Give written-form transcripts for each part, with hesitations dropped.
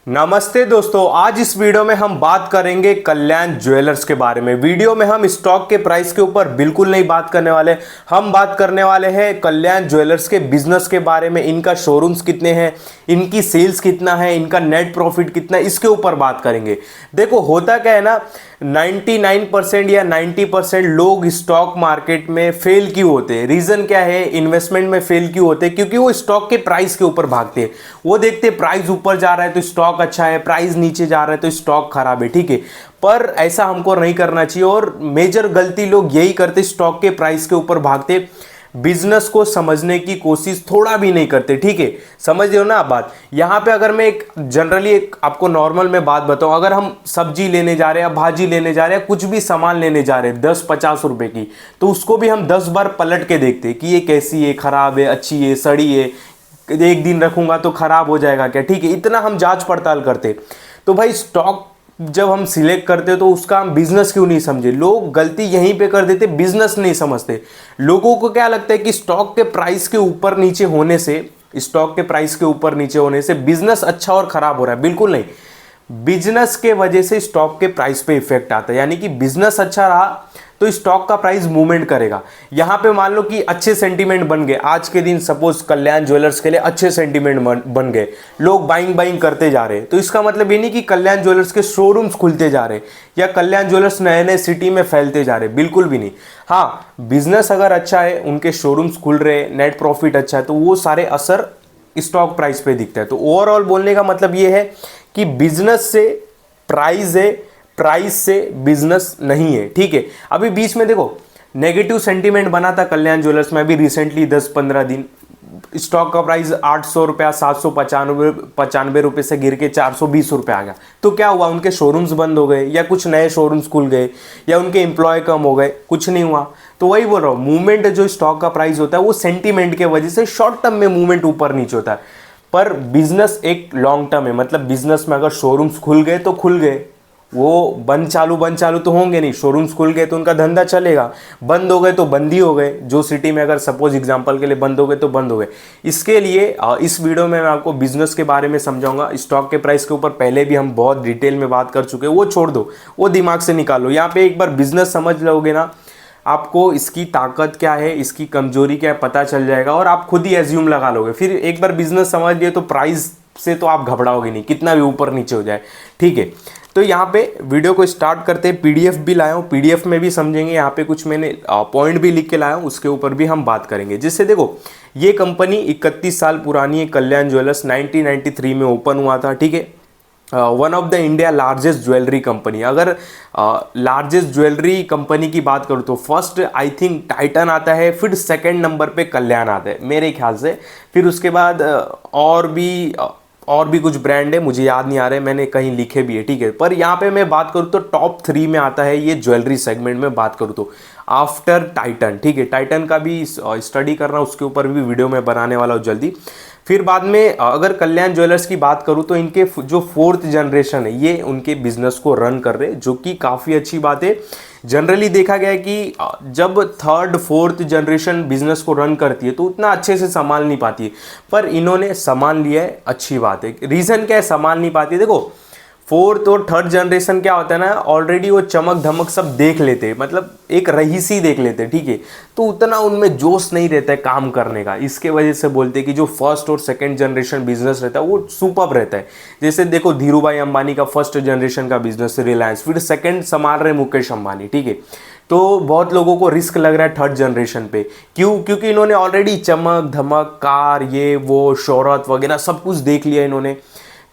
नमस्ते दोस्तों, आज इस वीडियो में हम बात करेंगे कल्याण ज्वेलर्स के बारे में। वीडियो में हम स्टॉक के प्राइस के ऊपर बिल्कुल नहीं बात करने वाले। हम बात करने वाले हैं कल्याण ज्वेलर्स के बिजनेस के बारे में। इनका शोरूम्स कितने हैं, इनकी सेल्स कितना है, इनका नेट प्रॉफिट कितना है, इसके ऊपर बात करेंगे। देखो होता क्या है ना, 99% या 90% लोग स्टॉक मार्केट में फेल क्यों होते हैं? रीजन क्या है इन्वेस्टमेंट में फेल क्यों होते हैं? क्योंकि वो स्टॉक के प्राइस के ऊपर भागते हैं। वो देखते हैं प्राइस ऊपर जा रहा है तो स्टॉक अच्छा है, प्राइस नीचे जा रहा है तो स्टॉक खराब है। ठीक है, पर ऐसा हमको नहीं करना चाहिए और मेजर गलती लोग यही करते, स्टॉक के प्राइस के ऊपर भागते, बिजनेस को समझने की कोशिश थोड़ा भी नहीं करते। ठीक है, समझ रहे हो ना आप बात। यहां पे अगर मैं एक जनरली एक आपको नॉर्मल में बात बताऊं, अगर हम सब्जी लेने जा रहे हैं, भाजी लेने जा रहे हैं, कुछ भी सामान लेने जा रहे हैं 10-50 रुपए की, तो उसको भी हम 10 बार पलट के देखते हैं कि ये कैसी है, खराब है, अच्छी है, सड़ी है, एक दिन रखूंगा तो खराब हो जाएगा क्या। ठीक है, इतना हम जांच पड़ताल करते। तो भाई स्टॉक जब हम सिलेक्ट करते तो उसका हम बिजनेस क्यों नहीं समझे? लोग गलती यहीं पे कर देते, बिजनेस नहीं समझते। लोगों को क्या लगता है कि स्टॉक के प्राइस के ऊपर नीचे होने से, स्टॉक के प्राइस के ऊपर नीचे होने से बिजनेस अच्छा और खराब हो रहा है। बिल्कुल नहीं, बिजनेस के वजह से स्टॉक के प्राइस पे इफेक्ट आता है। यानी कि बिजनेस अच्छा रहा तो स्टॉक का प्राइस मूवमेंट करेगा। यहां पे मान लो कि अच्छे सेंटीमेंट बन गए आज के दिन, सपोज कल्याण ज्वेलर्स के लिए अच्छे सेंटीमेंट बन गए, लोग बाइंग करते जा रहे हैं, तो इसका मतलब ये नहीं कि कल्याण ज्वेलर्स के शोरूम्स खुलते जा रहे या कल्याण ज्वेलर्स नए नए सिटी में फैलते जा रहे, बिल्कुल भी नहीं। हाँ, बिजनेस अगर अच्छा है, उनके शोरूम्स खुल रहे, नेट प्रॉफिट अच्छा है, तो वो सारे असर स्टॉक प्राइस पे दिखता है। तो ओवरऑल बोलने का मतलब ये है कि बिजनेस से प्राइस है, प्राइस से बिजनेस नहीं है। ठीक है, अभी बीच में देखो नेगेटिव सेंटीमेंट बना था कल्याण ज्वेलर्स में, अभी रिसेंटली 10-15 दिन स्टॉक का प्राइस 800 रुपया, 795 रुपये से गिर के 420 रुपये आ गया। तो क्या हुआ? उनके शोरूम्स बंद हो गए या कुछ नए शोरूम्स खुल गए या उनके एम्प्लॉय कम हो गए? कुछ नहीं हुआ। तो वही बोल रहा हूँ, मूवमेंट जो स्टॉक का प्राइस होता है वो सेंटीमेंट के वजह से शॉर्ट टर्म में मूवमेंट ऊपर नीचे होता है, पर बिजनेस एक लॉन्ग टर्म है। मतलब बिजनेस में अगर शोरूम्स खुल गए तो खुल गए, वो बंद चालू तो होंगे नहीं। शोरूम्स खुल गए तो उनका धंधा चलेगा, बंद हो गए तो बंद ही हो गए। जो सिटी में अगर सपोज एग्जांपल के लिए बंद हो गए तो बंद हो गए। इसके लिए इस वीडियो में मैं आपको बिजनेस के बारे में समझाऊंगा। स्टॉक के प्राइस के ऊपर पहले भी हम बहुत डिटेल में बात कर चुके हैं, वो छोड़ दो, वो दिमाग से निकालो। यहाँ पे एक बार बिजनेस समझ लोगे ना, आपको इसकी ताकत क्या है, इसकी कमजोरी क्या है पता चल जाएगा और आप खुद ही एज्यूम लगा लोगे। फिर एक बार बिजनेस समझ लिए तो प्राइस से तो आप घबराओगे नहीं, कितना भी ऊपर नीचे हो जाए। ठीक है, तो यहाँ पे वीडियो को स्टार्ट करते हैं। पीडीएफ भी लाया हूँ, पीडीएफ में भी समझेंगे। यहाँ पे कुछ मैंने पॉइंट भी लिख के लाया हूँ, उसके ऊपर भी हम बात करेंगे। जिससे देखो, ये कंपनी 31 साल पुरानी है। कल्याण ज्वेलर्स 1993 में ओपन हुआ था। ठीक है, one of the India largest jewellery company. अगर लार्जेस्ट ज्वेलरी कंपनी की बात करूँ तो फर्स्ट आई थिंक टाइटन आता है, फिर सेकंड नंबर पे कल्याण आता है मेरे ख्याल से। फिर उसके बाद और भी कुछ ब्रांड है, मुझे याद नहीं आ रहे, मैंने कहीं लिखे भी है। ठीक है, पर यहाँ पे मैं बात करूँ तो टॉप 3 में आता है ये ज्वेलरी सेगमेंट में बात करूँ तो, आफ्टर टाइटन। ठीक है, टाइटन का भी स्टडी करना, उसके ऊपर भी वीडियो में बनाने वाला हूँ जल्दी। फिर बाद में अगर कल्याण ज्वेलर्स की बात करूँ तो इनके जो 4th जनरेशन है, ये उनके बिजनेस को रन कर रहे, जो कि काफ़ी अच्छी बात है। जनरली देखा गया है कि जब 3rd 4th जनरेशन बिजनेस को रन करती है तो उतना अच्छे से संभाल नहीं पाती है, पर इन्होंने संभाल लिया है, अच्छी बात है। रीज़न क्या है संभाल नहीं पाती है? देखो 4th और 3rd जनरेशन क्या होता है ना, ऑलरेडी वो चमक धमक सब देख लेते हैं, मतलब एक रईसी देख लेते हैं। ठीक है, तो उतना उनमें जोश नहीं रहता है काम करने का। इसके वजह से बोलते हैं कि जो 1st और 2nd जनरेशन बिजनेस रहता है वो सुपर्ब रहता है। जैसे देखो धीरू भाई अंबानी का 1st जनरेशन का बिजनेस रिलायंस, फिर 2nd संभाल रहे मुकेश अंबानी। ठीक है, तो बहुत लोगों को रिस्क लग रहा है 3rd जनरेशन पे। क्यों? क्योंकि इन्होंने ऑलरेडी चमक धमक, कार, ये वो, शोहरत वगैरह सब कुछ देख लिया इन्होंने।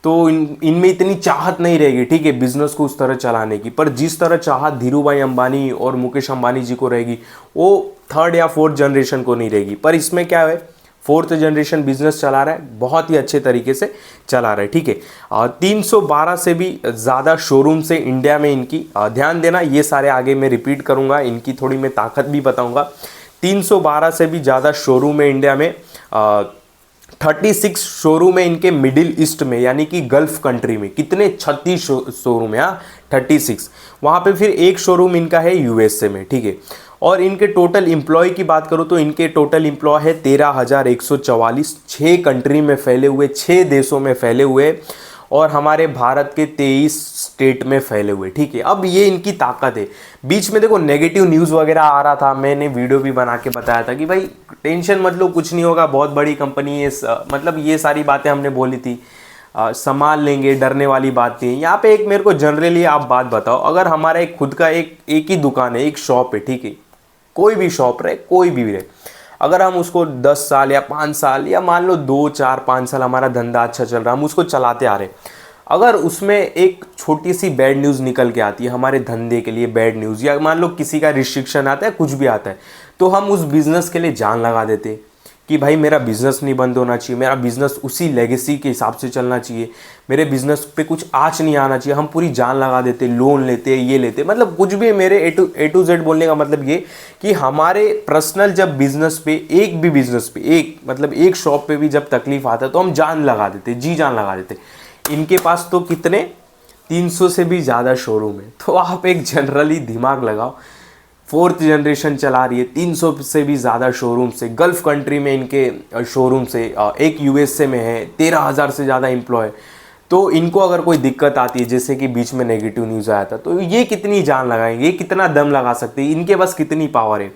तो इनमें इतनी चाहत नहीं रहेगी, ठीक है, बिजनेस को उस तरह चलाने की। पर जिस तरह चाहत धीरू भाई अंबानी और मुकेश अंबानी जी को रहेगी, वो 3rd या 4th जनरेशन को नहीं रहेगी। पर इसमें क्या है, 4th जनरेशन बिजनेस चला रहा है, बहुत ही अच्छे तरीके से चला रहा है। ठीक है, 312 से भी ज़्यादा शोरूम से इंडिया में इनकी, ध्यान देना ये सारे आगे मैं रिपीट करूँगा, इनकी थोड़ी मैं ताकत भी बताऊँगा। 312 से भी ज़्यादा शोरूम है इंडिया में। 36 शोरूम है इनके मिडिल ईस्ट में, यानी कि गल्फ कंट्री में। कितने? 36 शोरूम है, 36। वहाँ पे फिर एक शोरूम इनका है यूएसए में। ठीक है, और इनके टोटल एम्प्लॉय की बात करूँ तो इनके टोटल एम्प्लॉय है 13,144, 6 कंट्री में फैले हुए, 6 देशों में फैले हुए। और हमारे भारत के 23 स्टेट में फैले हुए, ठीक है। अब ये इनकी ताकत है। बीच में देखो नेगेटिव न्यूज़ वगैरह आ रहा था, मैंने वीडियो भी बना के बताया था कि भाई टेंशन मत लो, कुछ नहीं होगा, बहुत बड़ी कंपनी है, मतलब ये सारी बातें हमने बोली थी, संभाल लेंगे, डरने वाली बात नहीं है। यहाँ पे एक मेरे को जनरली आप बात बताओ, अगर हमारा एक खुद का एक ही दुकान है, एक शॉप है, ठीक है, कोई भी शॉप रहे, कोई भी रहे, अगर हम उसको 10 साल या 5 साल या मान लो 2 4 5 साल हमारा धंधा अच्छा चल रहा है, हम उसको चलाते आ रहे, अगर उसमें एक छोटी सी बैड न्यूज़ निकल के आती है हमारे धंधे के लिए, बैड न्यूज़, या मान लो किसी का रिस्ट्रिक्शन आता है, कुछ भी आता है, तो हम उस बिज़नेस के लिए जान लगा देते कि भाई मेरा बिज़नेस नहीं बंद होना चाहिए, मेरा बिज़नेस उसी लेगेसी के हिसाब से चलना चाहिए, मेरे बिज़नेस पे कुछ आँच नहीं आना चाहिए, हम पूरी जान लगा देते, लोन लेते, ये लेते, मतलब कुछ भी। मेरे ए टू जेड बोलने का मतलब ये कि हमारे पर्सनल जब बिज़नेस पे, एक भी बिज़नेस पे, एक मतलब एक शॉप पे भी जब तकलीफ आता है तो हम जान लगा देते, जी जान लगा देते। इनके पास तो कितने 300 से भी ज़्यादा शोरूम है, तो आप एक जनरली दिमाग लगाओ, 4th जनरेशन चला रही है, 300 से भी ज़्यादा शोरूम से, गल्फ़ कंट्री में इनके शोरूम से, एक यूएसए में है, 13,000 से ज़्यादा एम्प्लॉय। तो इनको अगर कोई दिक्कत आती है, जैसे कि बीच में नेगेटिव न्यूज़ आया था, तो ये कितनी जान लगाएंगे, ये कितना दम लगा सकते हैं, इनके पास कितनी पावर है।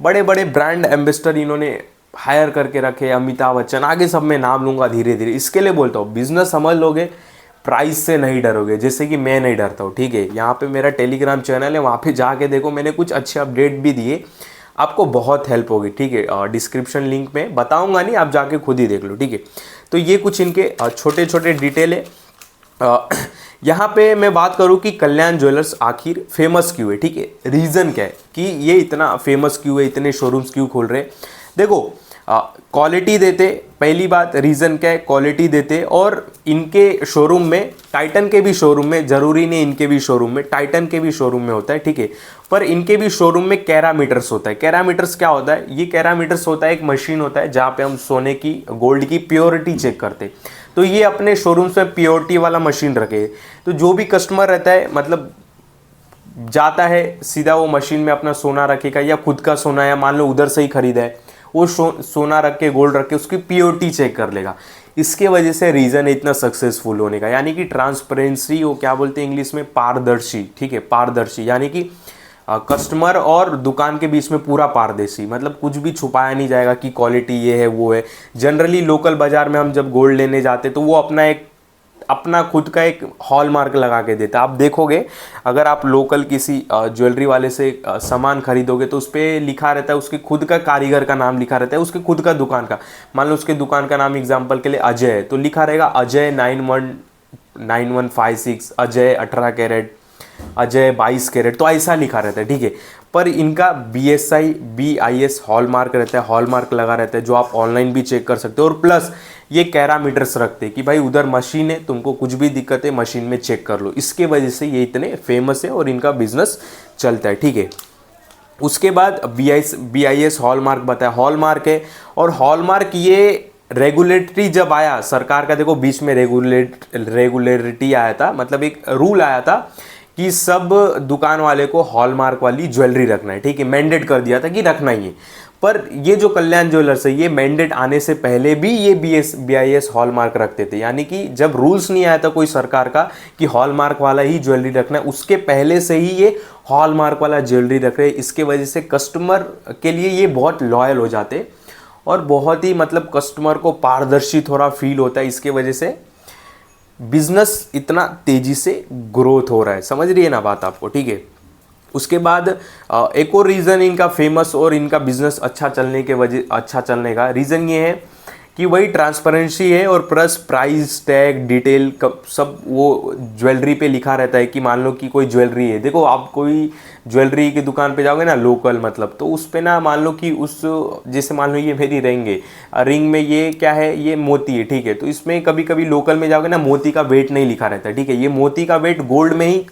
बड़े बड़े ब्रांड एम्बेसडर इन्होंने हायर करके रखे, अमिताभ बच्चन, आगे सब मैं नाम लूँगा धीरे धीरे। इसके लिए बोलता हूँ, बिज़नेस समझ लोगे, प्राइस से नहीं डरोगे, जैसे कि मैं नहीं डरता हूँ, ठीक है। यहाँ पे मेरा टेलीग्राम चैनल है, वहाँ पे जाके देखो, मैंने कुछ अच्छे अपडेट भी दिए, आपको बहुत हेल्प होगी, ठीक है। डिस्क्रिप्शन लिंक में बताऊँगा नहीं, आप जाके खुद ही देख लो, ठीक है। तो ये कुछ इनके छोटे छोटे डिटेल है। यहाँ पे मैं बात करूँ कि कल्याण ज्वेलर्स आखिर फेमस क्यों है, ठीक है, रीज़न क्या है कि ये इतना फेमस क्यों है, इतने शोरूम्स क्यों खोल रहे हैं। देखो, क्वालिटी देते, पहली बात, रीज़न क्या है, क्वालिटी देते, और इनके शोरूम में, टाइटन के भी शोरूम में, ज़रूरी नहीं इनके भी शोरूम में, टाइटन के भी शोरूम में होता है, ठीक है, पर इनके भी शोरूम में कैरामीटर्स होता है। कैरामीटर्स क्या होता है, ये कैरामीटर्स होता है, एक मशीन होता है जहाँ पे हम सोने की, गोल्ड की प्योरिटी चेक करते हैं। तो ये अपने शोरूम्स में प्योरिटी वाला मशीन रखे, तो जो भी कस्टमर रहता है, मतलब जाता है सीधा वो मशीन में अपना सोना रखेगा, या खुद का सोना, या मान लो उधर से ही खरीदा है, वो सोना रख के, गोल्ड रख के उसकी प्योरिटी चेक कर लेगा। इसके वजह से रीज़न है इतना सक्सेसफुल होने का, यानी कि ट्रांसपेरेंसी, वो क्या बोलते हैं इंग्लिश में, पारदर्शी, ठीक है, पारदर्शी, यानी कि कस्टमर और दुकान के बीच में पूरा पारदर्शी, मतलब कुछ भी छुपाया नहीं जाएगा कि क्वालिटी ये है वो है। जनरली लोकल बाजार में हम जब गोल्ड लेने जाते तो वो अपना खुद का एक हॉलमार्क लगा के देता है। आप देखोगे, अगर आप लोकल किसी ज्वेलरी वाले से सामान खरीदोगे तो उस पर लिखा रहता है, उसके खुद का कारीगर का नाम लिखा रहता है, उसके खुद का दुकान का, मान लो उसके दुकान का नाम एग्जांपल के लिए अजय है, तो लिखा रहेगा अजय 919156, अजय 18 कैरेट, अजय 22 कैरेट, तो ऐसा लिखा रहता है, ठीक है। पर इनका BIS हॉलमार्क रहता है, हॉलमार्क लगा रहता है, जो आप ऑनलाइन भी चेक कर सकते हो, और प्लस ये कैरामीटर्स रखते हैं कि भाई उधर मशीन है, तुमको कुछ भी दिक्कत है मशीन में चेक कर लो। इसके वजह से ये इतने फेमस है और इनका बिजनेस चलता है, ठीक है। उसके बाद BIS हॉलमार्क बताया, हॉलमार्क है, और हॉलमार्क ये रेगुलेटरी जब आया सरकार का, देखो बीच में रेगुलेटरी आया था, मतलब एक रूल आया था कि सब दुकान वाले को हॉलमार्क वाली ज्वेलरी रखना है, ठीक है, मैंडेट कर दिया था कि रखना ही है। पर ये जो कल्याण ज्वेलर्स है, ये मैंडेट आने से पहले भी ये BIS हॉलमार्क रखते थे, यानी कि जब रूल्स नहीं आया था कोई सरकार का कि हॉलमार्क वाला ही ज्वेलरी रखना है, उसके पहले से ही ये हॉलमार्क वाला ज्वेलरी रख रहे हैं। इसके वजह से कस्टमर के लिए ये बहुत लॉयल हो जाते, और बहुत ही मतलब कस्टमर को पारदर्शी थोड़ा फील होता है। इसके वजह से बिजनेस इतना तेजी से ग्रोथ हो रहा है, समझ रही है ना बात आपको, ठीक है। उसके बाद एक और रीज़न इनका फेमस और इनका बिजनेस अच्छा चलने का रीज़न ये है कि वही ट्रांसपेरेंसी है, और प्लस प्राइस टैग डिटेल सब वो ज्वेलरी पे लिखा रहता है कि मान लो कि कोई ज्वेलरी है, देखो आप कोई ज्वेलरी की दुकान पे जाओगे ना लोकल, मतलब तो उस पे ना मान लो कि उस, जैसे मान लो ये मेरी रिंग है, रिंग में ये क्या है, ये मोती है, ठीक है, तो इसमें कभी कभी लोकल में जाओगे ना मोती का वेट नहीं लिखा रहता है, ठीक है, ये मोती का वेट गोल्ड में ही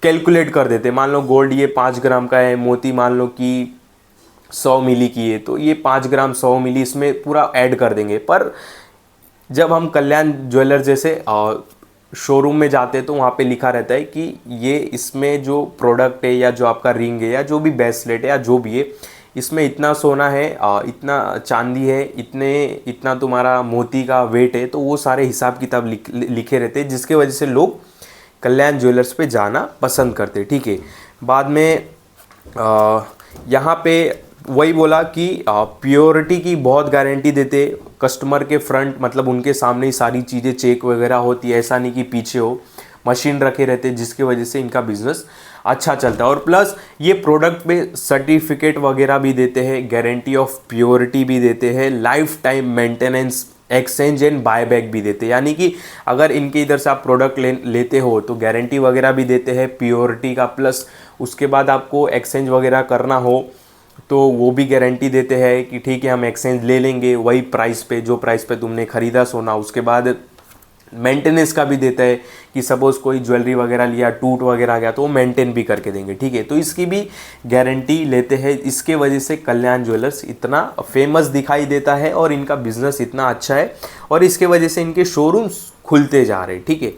कैलकुलेट कर देते। मान लो गोल्ड ये 5 ग्राम का है, मोती मान लो कि 100 मिली की है, तो ये 5 ग्राम 100 मिली इसमें पूरा ऐड कर देंगे। पर जब हम कल्याण ज्वेलर जैसे शोरूम में जाते हैं तो वहाँ पे लिखा रहता है कि ये इसमें जो प्रोडक्ट है, या जो आपका रिंग है, या जो भी ब्रेसलेट है, या जो भी है, इसमें इतना सोना है, इतना चांदी है, इतना तुम्हारा मोती का वेट है, तो वो सारे हिसाब किताब लिखे रहते हैं, जिसके वजह से लोग कल्याण ज्वेलर्स पे जाना पसंद करते। ठीक है, बाद में यहाँ पे वही बोला कि प्योरिटी की बहुत गारंटी देते कस्टमर के फ्रंट, मतलब उनके सामने ही सारी चीज़ें चेक वगैरह होती है, ऐसा नहीं कि पीछे हो, मशीन रखे रहते, जिसकी वजह से इनका बिजनेस अच्छा चलता है। और प्लस ये प्रोडक्ट पे सर्टिफिकेट वगैरह भी देते हैं, गारंटी ऑफ प्योरिटी भी देते हैं, life time maintenance, exchange and buyback भी देते हैं। यानी कि अगर इनके इधर से आप प्रोडक्ट लेते हो तो गारंटी वगैरह भी देते हैं प्योरिटी का, प्लस उसके बाद आपको एक्सचेंज वगैरह करना हो तो वो भी गारंटी देते हैं कि ठीक है हम एक्सचेंज ले लेंगे वही प्राइस पे, जो प्राइस पे तुमने ख़रीदा सोना। उसके बाद मेंटेनेंस का भी देता है कि सपोज़ कोई ज्वेलरी वगैरह लिया, टूट वगैरह गया तो वो मेंटेन भी करके देंगे। ठीक है, तो इसकी भी गारंटी लेते हैं। इसके वजह से कल्याण ज्वेलर्स इतना फेमस दिखाई देता है और इनका बिजनेस इतना अच्छा है, और इसके वजह से इनके शोरूम्स खुलते जा रहे हैं। ठीक है,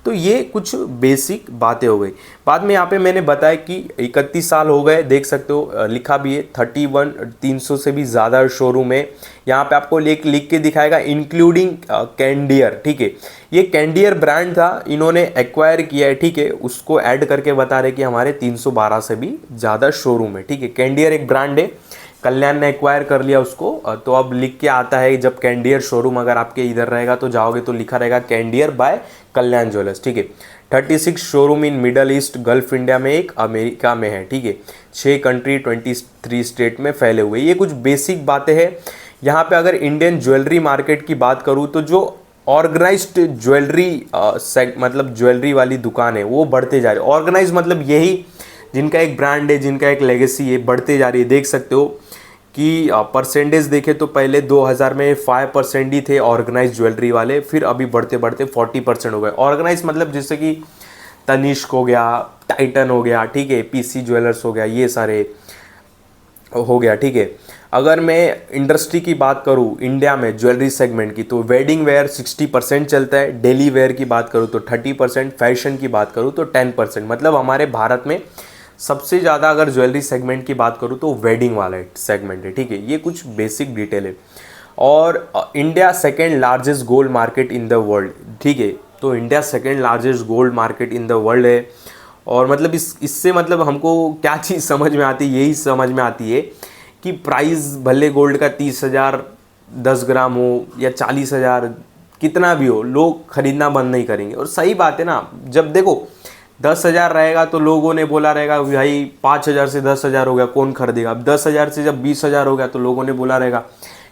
तो ये कुछ बेसिक बातें हो गई। बाद में यहाँ पे मैंने बताया कि 31 साल हो गए, देख सकते हो लिखा भी है 300 से भी ज़्यादा शोरूम है। यहाँ पे आपको लिख के दिखाएगा इंक्लूडिंग कैंडियर। ठीक है, ये कैंडियर ब्रांड था, इन्होंने एक्वायर किया है। ठीक है, उसको ऐड करके बता रहे कि हमारे 312 से भी ज़्यादा शोरूम है। ठीक है, कैंडियर एक ब्रांड है, कल्याण ने एक्वायर कर लिया उसको, तो अब लिख के आता है जब कैंडियर शोरूम अगर आपके इधर रहेगा तो जाओगे तो लिखा रहेगा कैंडियर बाय कल्याण ज्वेलर्स। ठीक है, 36 showroom in middle east, gulf India में, एक अमेरिका में है। ठीक है, 6 कंट्री 23 स्टेट में फैले हुए। ये कुछ बेसिक बातें हैं। यहाँ पे अगर इंडियन ज्वेलरी मार्केट की बात करूँ तो जो ऑर्गेनाइज्ड ज्वेलरी मतलब ज्वेलरी वाली दुकान है वो बढ़ते जा रही है। ऑर्गेनाइज मतलब यही जिनका एक ब्रांड है, जिनका एक लेगेसी है, बढ़ते जा रही है। देख सकते हो कि परसेंटेज देखें तो पहले 2000 में 5% ही थे ऑर्गेनाइज ज्वेलरी वाले, फिर अभी बढ़ते बढ़ते 40% हो गए। ऑर्गेनाइज मतलब जैसे कि तनिष्क हो गया, टाइटन हो गया, ठीक है, पीसी ज्वेलर्स हो गया, ये सारे हो गया। ठीक है, अगर मैं इंडस्ट्री की बात करूँ इंडिया में ज्वेलरी सेगमेंट की, तो वेडिंग वेयर 60% चलता है, डेली वेयर की बात करूँ तो 30%, फैशन की बात करूँ तो 10%। मतलब हमारे भारत में सबसे ज़्यादा अगर ज्वेलरी सेगमेंट की बात करूँ तो वेडिंग वाला सेगमेंट है। ठीक है, ये कुछ बेसिक डिटेल है। और India second largest gold market in the world. ठीक है, तो India second largest gold market in the world है। और मतलब इससे मतलब हमको क्या चीज़ समझ में आती है, यही समझ में आती है कि प्राइस भले गोल्ड का 30,000 10 ग्राम हो या 40,000 कितना भी हो, लोग खरीदना बंद नहीं करेंगे। और सही बात है ना, जब देखो 10,000 रहेगा तो लोगों ने बोला रहेगा भाई 5,000 से 10,000 हो गया कौन खरीदेगा। अब 10,000 से जब 20,000 हो गया तो लोगों ने बोला रहेगा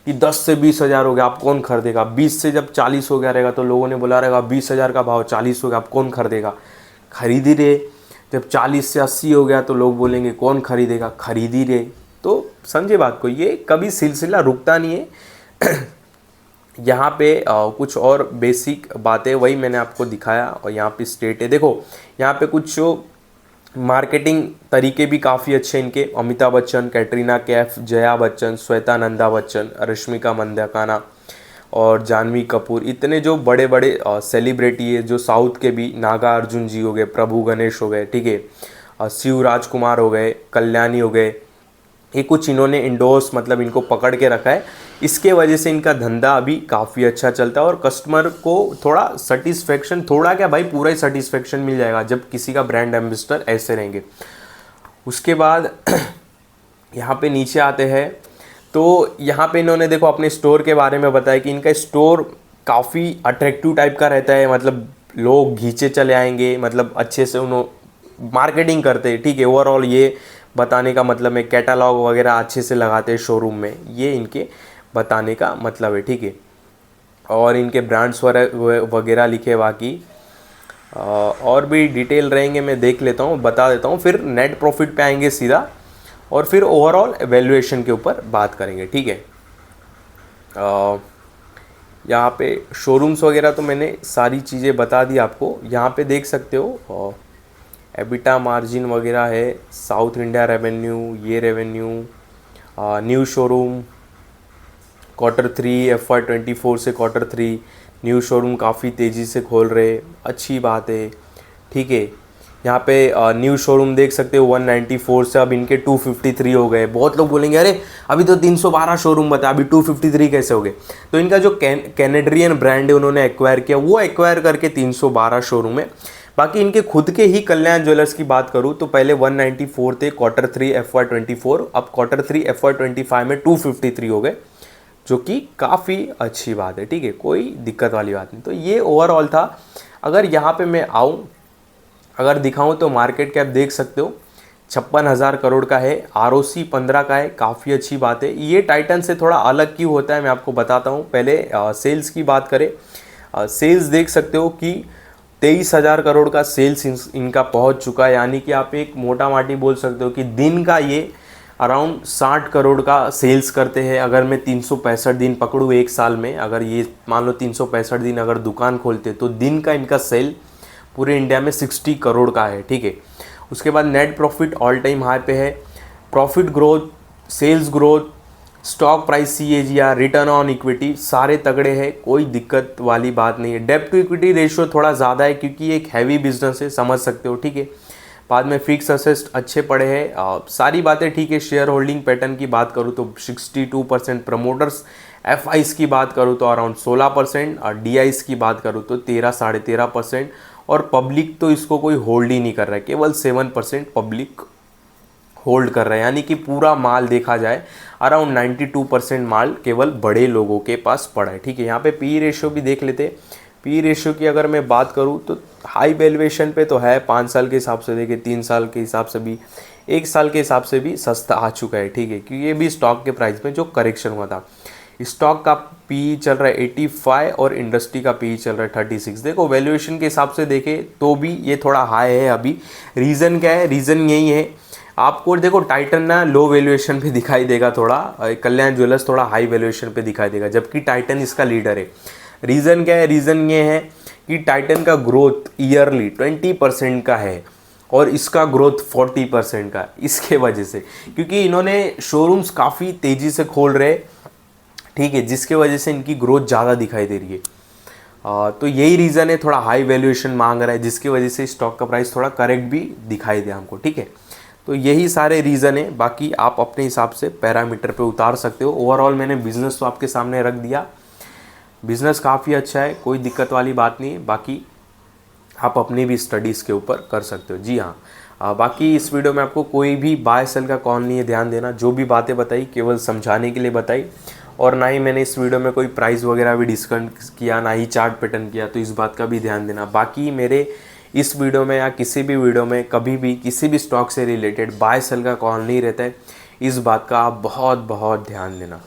कि 10 से 20,000 हो गया आप कौन खरीदेगा। 20 से जब 40 हो गया रहेगा तो लोगों ने बोला रहेगा 20,000 का भाव 40 हो गया आप कौन खरीदेगा, खरीद ही रहे। जब 40 से 80 हो गया तो लोग बोलेंगे कौन खरीदेगा, खरीद ही रहे। तो समझे बात को, ये कभी सिलसिला रुकता नहीं है। यहाँ पे कुछ और बेसिक बातें वही मैंने आपको दिखाया, और यहाँ पे स्टेट है, देखो यहाँ पे कुछ मार्केटिंग तरीके भी काफ़ी अच्छे इनके। अमिताभ बच्चन, कैटरीना कैफ, जया बच्चन, श्वेता नंदा बच्चन, रश्मिका मंदाना और जानवी कपूर, इतने जो बड़े बड़े सेलिब्रिटी है जो साउथ के भी, नागा अर्जुन जी हो गए, प्रभु गणेश हो गए, ठीक है, शिव राजकुमार हो गए, कल्याणी हो गए, ये कुछ इन्होंने इंडोर्स मतलब इनको पकड़ के रखा है। इसके वजह से इनका धंधा अभी काफ़ी अच्छा चलता है और कस्टमर को थोड़ा सेटिस्फेक्शन, थोड़ा क्या भाई पूरा ही सेटिस्फेक्शन मिल जाएगा जब किसी का ब्रांड एम्बेसडर ऐसे रहेंगे। उसके बाद यहाँ पे नीचे आते हैं तो यहाँ पे इन्होंने देखो अपने स्टोर के बारे में बताया कि इनका स्टोर काफ़ी अट्रैक्टिव टाइप का रहता है, मतलब लोग घींचे चले आएंगे, मतलब अच्छे से उन्होंने मार्केटिंग करते हैं। ठीक है, ओवरऑल ये बताने का मतलब है कैटलॉग वगैरह अच्छे से लगाते हैं शोरूम में, ये इनके बताने का मतलब है। ठीक है, और इनके ब्रांड्स वगैरह लिखे, बाकी और भी डिटेल रहेंगे, मैं देख लेता हूँ, बता देता हूँ, फिर नेट प्रॉफिट पे आएंगे सीधा और फिर ओवरऑल वैल्यूएशन के ऊपर बात करेंगे। ठीक है, यहाँ पे शोरूम्स वगैरह तो मैंने सारी चीज़ें बता दी आपको। यहाँ पे देख सकते हो एबिटा मार्जिन वगैरह है, साउथ इंडिया रेवेन्यू, ये revenue, new showroom Q3 FY24 से Q3 न्यू शोरूम काफ़ी तेज़ी से खोल रहे, अच्छी बात है। ठीक है, यहाँ पे न्यू शोरूम देख सकते हो 194 से अब इनके 253 हो गए। बहुत लोग बोलेंगे अरे अभी तो 312 शोरूम बता, अभी 253 कैसे हो गए। तो इनका जो कैनेडियन ब्रांड है उन्होंने एक्वायर किया, वो एक्वायर करके 312 शोरूम है। बाकी इनके खुद के ही कल्याण ज्वेलर्स की बात करूँ तो पहले 194 थे Q3 FY24, अब Q3 FY25 में 253 हो गए, जो कि काफ़ी अच्छी बात है। ठीक है, कोई दिक्कत वाली बात नहीं। तो ये ओवरऑल था। अगर यहाँ पे मैं आऊँ, अगर दिखाऊं तो मार्केट कैप देख सकते हो 56,000 करोड़ का है, ROC 15 का है, काफ़ी अच्छी बात है। ये टाइटन से थोड़ा अलग क्यों होता है मैं आपको बताता हूँ। पहले सेल्स की बात करें, सेल्स देख सकते हो कि 23,000 करोड़ का सेल्स इनका पहुँच चुका है, यानी कि आप एक मोटा माटी बोल सकते हो कि दिन का ये अराउंड 60 करोड़ का सेल्स करते हैं। अगर मैं 365 दिन पकड़ूँ एक साल में, अगर ये मान लो 365 दिन अगर दुकान खोलते तो दिन का इनका सेल पूरे इंडिया में 60 करोड़ का है। ठीक है, उसके बाद net profit all time high पे है। Profit growth, sales growth, stock price CAGR, return on equity सारे तगड़े हैं, कोई दिक्कत वाली बात नहीं है। डेब्ट टू इक्विटी रेशियो थोड़ा ज़्यादा है क्योंकि एक हैवी बिजनेस है, समझ सकते हो। ठीक है, बाद में फिक्स असेस्ट अच्छे पड़े हैं, सारी बातें ठीक है। शेयर होल्डिंग पैटर्न की बात करूँ तो 62% प्रमोटर्स, FIs की बात करूँ तो अराउंड 16%, और DIs की बात करूँ तो 13-13.5%, और पब्लिक तो इसको कोई होल्ड ही नहीं कर रहा है, केवल 7% पब्लिक होल्ड कर रहा है। यानी कि पूरा माल देखा जाए अराउंड 92% माल केवल बड़े लोगों के पास पड़ा है। ठीक है, यहाँ पे पी रेशियो भी देख लेते। पी रेशियो की अगर मैं बात करूँ तो हाई वैल्यूएशन पे तो है, 5 साल के हिसाब से देखे, 3 साल के हिसाब से भी, 1 साल के हिसाब से भी सस्ता आ चुका है। ठीक है, क्योंकि ये भी स्टॉक के प्राइस में जो करेक्शन हुआ था। स्टॉक का पी चल रहा है 85 और इंडस्ट्री का पी चल रहा है 36। देखो वैल्यूएशन के हिसाब से देखे तो भी ये थोड़ा हाई है अभी। रीज़न क्या है? रीज़न यही है, आपको देखो टाइटन ना लो वैल्यूएशन पे दिखाई देगा थोड़ा, कल्याण ज्वेलर्स थोड़ा हाई वैल्यूएशन पे दिखाई देगा, जबकि टाइटन इसका लीडर है। रीज़न क्या है? रीज़न ये है कि टाइटन का ग्रोथ ईयरली 20% का है और इसका ग्रोथ 40% का, इसके वजह से, क्योंकि इन्होंने शोरूम्स काफ़ी तेज़ी से खोल रहे। ठीक है, जिसके वजह से इनकी ग्रोथ ज़्यादा दिखाई दे रही है। तो यही रीज़न है, थोड़ा हाई वैल्यूएशन मांग रहा है, जिसकी वजह से स्टॉक का प्राइस थोड़ा करेक्ट भी दिखाई दे हमको। ठीक है, तो यही सारे रीज़न है, बाकी आप अपने हिसाब से पैरामीटर पे उतार सकते हो। ओवरऑल मैंने बिज़नेस तो आपके सामने रख दिया, बिज़नेस काफ़ी अच्छा है, कोई दिक्कत वाली बात नहीं है। बाकी आप अपनी भी स्टडीज़ के ऊपर कर सकते हो। जी हाँ, बाकी इस वीडियो में आपको कोई भी बाय सेल का कॉल नहीं है, ध्यान देना। जो भी बातें बताई केवल समझाने के लिए बताई, और ना ही मैंने इस वीडियो में कोई प्राइस वगैरह भी डिस्कस किया, ना ही चार्ट पैटर्न किया, तो इस बात का भी ध्यान देना। बाकी मेरे इस वीडियो में या किसी भी वीडियो में कभी भी किसी भी स्टॉक से रिलेटेड बाय सेल का कॉल नहीं रहता है, इस बात का आप बहुत बहुत ध्यान देना।